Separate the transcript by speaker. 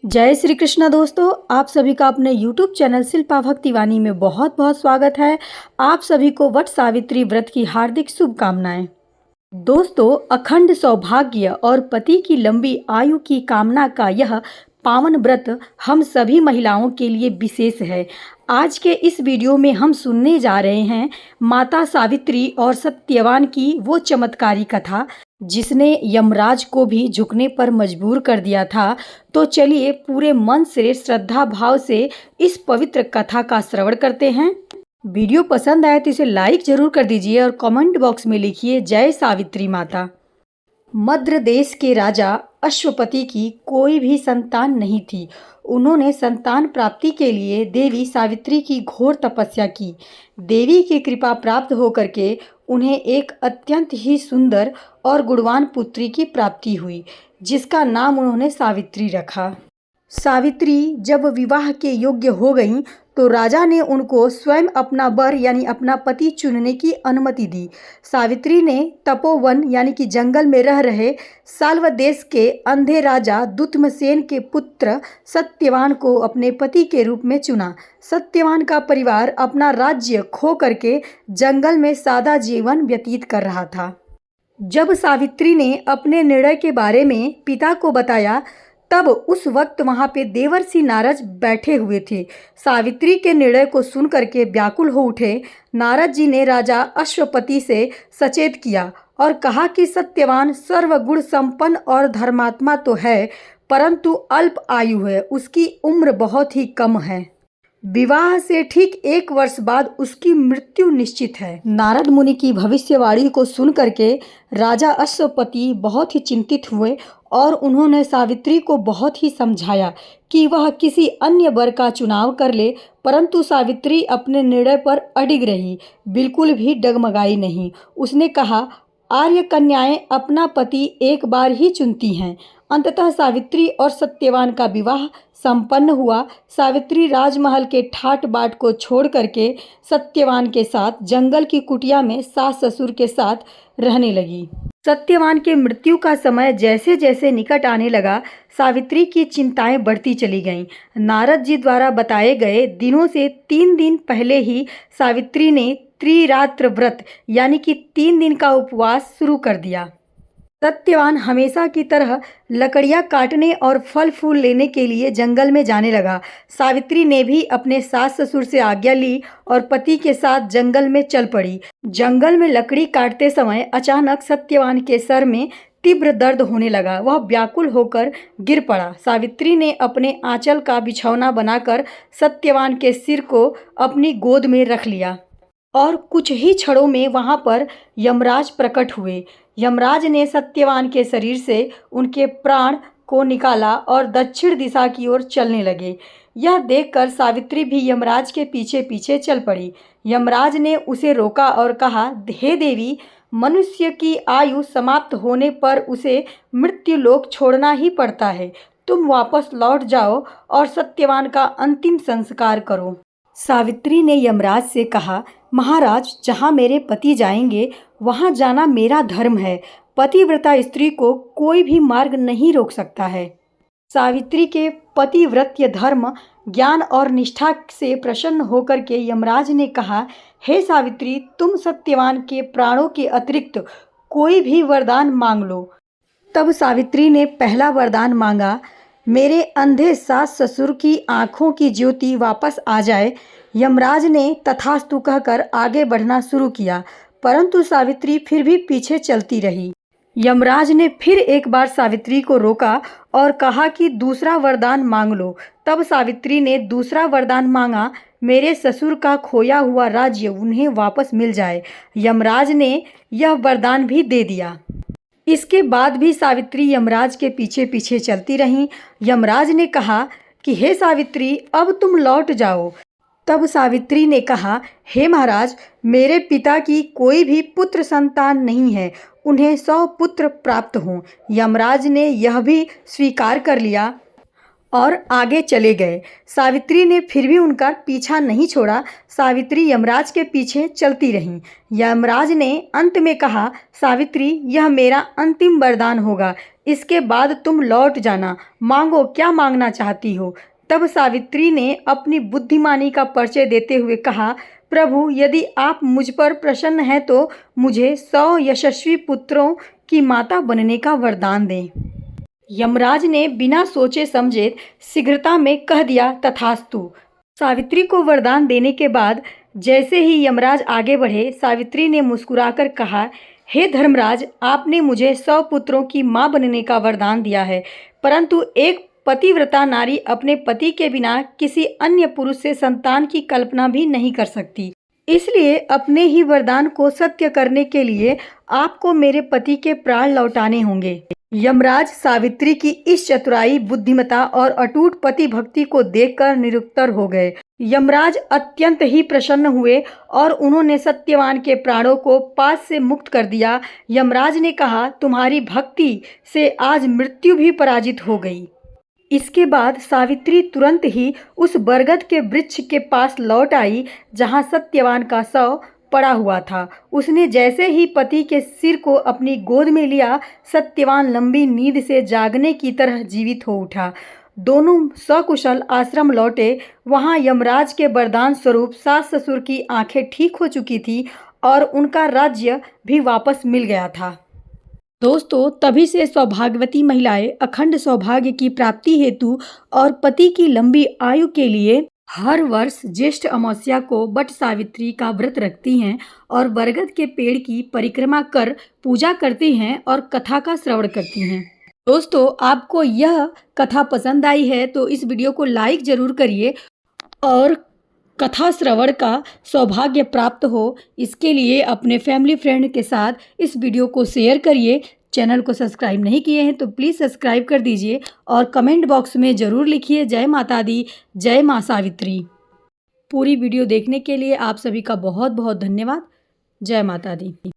Speaker 1: जय श्री कृष्ण दोस्तों, आप सभी का अपने YouTube चैनल शिल्पा भक्ति वाणी में बहुत बहुत स्वागत है। आप सभी को वट सावित्री व्रत की हार्दिक शुभकामनाएं। दोस्तों, अखंड सौभाग्य और पति की लंबी आयु की कामना का यह पावन व्रत हम सभी महिलाओं के लिए विशेष है। आज के इस वीडियो में हम सुनने जा रहे हैं माता सावित्री और सत्यवान की वो चमत्कारी कथा जिसने यमराज को भी झुकने पर मजबूर कर दिया था। तो चलिए पूरे मन से श्रद्धा भाव से इस पवित्र कथा का श्रवण करते हैं। वीडियो पसंद आए तो इसे लाइक जरूर कर दीजिए और कमेंट बॉक्स में लिखिए जय सावित्री माता। मद्र देश के राजा अश्वपति की कोई भी संतान नहीं थी। उन्होंने संतान प्राप्ति के लिए देवी सावित्री की घोर तपस्या की। देवी की कृपा प्राप्त होकर के उन्हें एक अत्यंत ही सुंदर और गुणवान पुत्री की प्राप्ति हुई, जिसका नाम उन्होंने सावित्री रखा। सावित्री जब विवाह के योग्य हो गईं तो राजा ने उनको स्वयं अपना वर यानी अपना पति चुनने की अनुमति दी। सावित्री ने तपोवन यानी कि जंगल में रह रहे साल्व देश के अंधे राजा दुत्मसेन के पुत्र सत्यवान को अपने पति के रूप में चुना। सत्यवान का परिवार अपना राज्य खो करके जंगल में सादा जीवन व्यतीत कर रहा था। जब सावित्री ने अपने निर्णय के बारे में पिता को बताया तब उस वक्त वहां पे देवर्षि नारद बैठे हुए थे। सावित्री के निर्णय को सुन करके व्याकुल हो उठे। नारद जी ने राजा अश्वपति से सचेत किया और कहा कि सत्यवान सर्वगुण संपन्न और धर्मात्मा तो है, परंतु अल्प आयु है, उसकी उम्र बहुत ही कम है। विवाह से ठीक 1 वर्ष बाद उसकी मृत्यु निश्चित है। नारद मुनि की भविष्यवाणी को सुन करके राजा अश्वपति बहुत ही चिंतित हुए और उन्होंने सावित्री को बहुत ही समझाया कि वह किसी अन्य वर का चुनाव कर ले, परंतु सावित्री अपने निर्णय पर अडिग रही, बिल्कुल भी डगमगाई नहीं। उसने कहा, आर्य कन्याएं अपना पति एक बार ही चुनती हैं। अंततः सावित्री और सत्यवान का विवाह संपन्न हुआ। सावित्री राजमहल के ठाट बाट को छोड़ करके सत्यवान के साथ जंगल की कुटिया में सास ससुर के साथ रहने लगी। सत्यवान के मृत्यु का समय जैसे जैसे निकट आने लगा, सावित्री की चिंताएं बढ़ती चली गईं। नारद जी द्वारा बताए गए दिनों से 3 दिन पहले ही सावित्री ने त्रिरात्र व्रत यानी कि 3 दिन का उपवास शुरू कर दिया। सत्यवान हमेशा की तरह लकड़ियां काटने और फल फूल लेने के लिए जंगल में जाने लगा। सावित्री ने भी अपने सास ससुर से आज्ञा ली और पति के साथ जंगल में चल पड़ी। जंगल में लकड़ी काटते समय अचानक सत्यवान के सर में तीव्र दर्द होने लगा। वह व्याकुल होकर गिर पड़ा। सावित्री ने अपने आंचल का बिछौना बनाकर सत्यवान के सिर को अपनी गोद में रख लिया और कुछ ही क्षणों में वहां पर यमराज प्रकट हुए। यमराज ने सत्यवान के शरीर से उनके प्राण को निकाला और दक्षिण दिशा की ओर चलने लगे। यह देखकर सावित्री भी यमराज के पीछे पीछे चल पड़ी। यमराज ने उसे रोका और कहा, हे देवी, मनुष्य की आयु समाप्त होने पर उसे मृत्यु लोक छोड़ना ही पड़ता है। तुम वापस लौट जाओ और सत्यवान का अंतिम संस्कार करो। सावित्री ने यमराज से कहा, महाराज, जहाँ मेरे पति जाएंगे वहाँ जाना मेरा धर्म है। पतिव्रता स्त्री को कोई भी मार्ग नहीं रोक सकता है। सावित्री के पतिव्रत्य धर्म, ज्ञान और निष्ठा से प्रसन्न होकर के यमराज ने कहा, हे सावित्री, तुम सत्यवान के प्राणों के अतिरिक्त कोई भी वरदान मांग लो। तब सावित्री ने पहला वरदान मांगा, मेरे अंधे सास ससुर की आंखों की ज्योति वापस आ जाए। यमराज ने तथास्तु कहकर आगे बढ़ना शुरू किया, परंतु सावित्री फिर भी पीछे चलती रही। यमराज ने फिर एक बार सावित्री को रोका और कहा कि दूसरा वरदान मांग लो। तब सावित्री ने दूसरा वरदान मांगा, मेरे ससुर का खोया हुआ राज्य उन्हें वापस मिल जाए। यमराज ने यह वरदान भी दे दिया। इसके बाद भी सावित्री यमराज के पीछे पीछे चलती रहीं। यमराज ने कहा कि हे सावित्री, अब तुम लौट जाओ। तब सावित्री ने कहा, हे महाराज, मेरे पिता की कोई भी पुत्र संतान नहीं है, उन्हें 100 पुत्र प्राप्त हों। यमराज ने यह भी स्वीकार कर लिया और आगे चले गए। सावित्री ने फिर भी उनका पीछा नहीं छोड़ा। सावित्री यमराज के पीछे चलती रहीं। यमराज ने अंत में कहा, सावित्री, यह मेरा अंतिम वरदान होगा, इसके बाद तुम लौट जाना, मांगो, क्या मांगना चाहती हो। तब सावित्री ने अपनी बुद्धिमानी का परिचय देते हुए कहा, प्रभु, यदि आप मुझ पर प्रसन्न हैं तो मुझे 100 यशस्वी पुत्रों की माता बनने का वरदान दें। यमराज ने बिना सोचे समझे शीघ्रता में कह दिया, तथास्तु। सावित्री को वरदान देने के बाद जैसे ही यमराज आगे बढ़े, सावित्री ने मुस्कुराकर कहा, हे धर्मराज, आपने मुझे 100 पुत्रों की मां बनने का वरदान दिया है, परंतु एक पतिव्रता नारी अपने पति के बिना किसी अन्य पुरुष से संतान की कल्पना भी नहीं कर सकती। इसलिए अपने ही वरदान को सत्य करने के लिए आपको मेरे पति के प्राण लौटाने होंगे। यमराज सावित्री की इस चतुराई, बुद्धिमता और अटूट पति भक्ति को देखकर निरुत्तर हो गए। यमराज अत्यंत ही प्रसन्न हुए और उन्होंने सत्यवान के प्राणों को पास से मुक्त कर दिया। यमराज ने कहा, तुम्हारी भक्ति से आज मृत्यु भी पराजित हो गई। इसके बाद सावित्री तुरंत ही उस बरगद के वृक्ष के पास लौट आई जहां सत्यवान का शव पड़ा हुआ था। उसने जैसे ही पति के सिर को अपनी गोद में लिया, सत्यवान लंबी नींद से जागने की तरह जीवित हो उठा। दोनों सकुशल आश्रम लौटे। वहां यमराज के वरदान स्वरूप सास ससुर की आंखें ठीक हो चुकी थी और उनका राज्य भी वापस मिल गया था। दोस्तों, तभी से सौभाग्यवती महिलाएं अखंड सौभाग्य की प्राप्ति हेतु और पति की लंबी आयु के लिए हर वर्ष ज्येष्ठ अमावस्या को वट सावित्री का व्रत रखती हैं और बरगद के पेड़ की परिक्रमा कर पूजा करती हैं और कथा का श्रवण करती हैं। दोस्तों, आपको यह कथा पसंद आई है तो इस वीडियो को लाइक जरूर करिए और कथा श्रवण का सौभाग्य प्राप्त हो, इसके लिए अपने फैमिली फ्रेंड के साथ इस वीडियो को शेयर करिए। चैनल को सब्सक्राइब नहीं किए हैं तो प्लीज़ सब्सक्राइब कर दीजिए और कमेंट बॉक्स में ज़रूर लिखिए, जय माता दी, जय माँ सावित्री। पूरी वीडियो देखने के लिए आप सभी का बहुत बहुत धन्यवाद। जय माता दी।